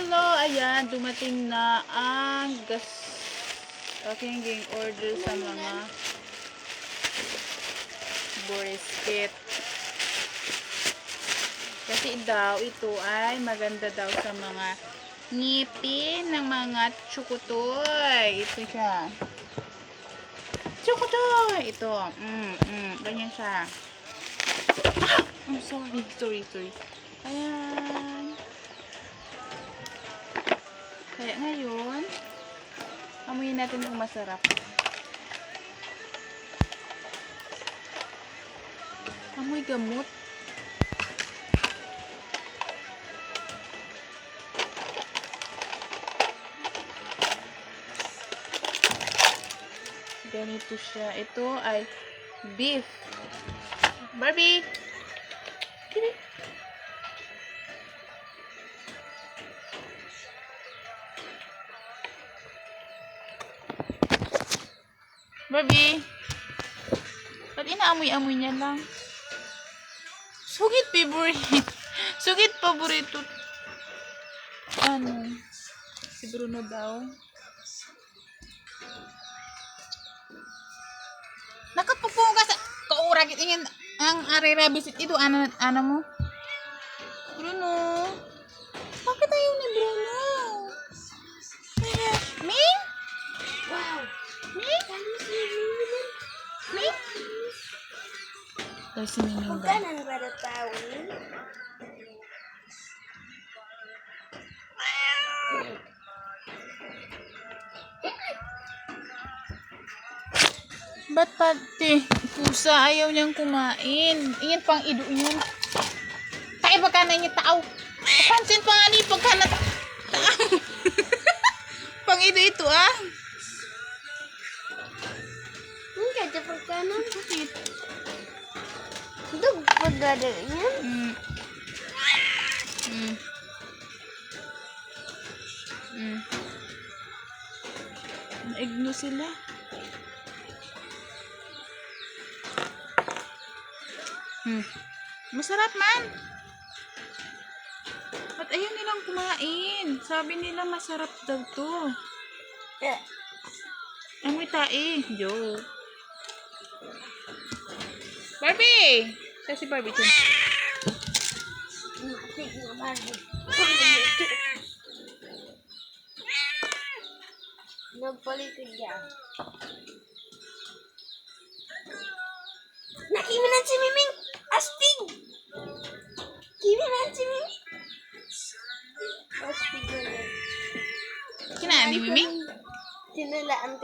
Hello! Ayan, dumating na ang aking ging order sa mga brisket. Kasi daw ito ay maganda daw sa mga ngipin ng mga tsukutoy. Ito siya. Tsukutoy! Ito. Ganyan siya. I'm sorry. Ayan. Kaya ngayon, amuyin natin kung masarap. Amoy gamot. Ganito siya. Ito ay beef. Barbie! Kini. Barbie! Ba't inaamoy-amoy niya lang? Sugit favorite. Sugit paborito. Ano? Si Bruno daw. Nakapupunga sa kauragit ingin ang arera bisit itu ano mo? Bruno. Bakit ayaw ni Bruno? Ming? Wow. Ming? Ming? Dahil si Ming daw. Kanan pada tahu. Ba't pati pusa ayaw niyang kumain? Ingin pang ido yun. Kaya baka na niya tao. Pansin pa nga ni pagka na tao. Pang ido ito ah. Enggak cepat kanan. Bakit? Itu bedadanya. Naigno sila. Masarap man. At ayaw nilang kumain. Sabi nila masarap daw to. Ya. Amoy tae. Joke. Barbie! Siya si Barbie. Mati nggak balik. Nggak boleh kerja. Nak gimana si Miming? Asting. Gimana si Miming? Asting. Kinaan ni Miming? Tinalaan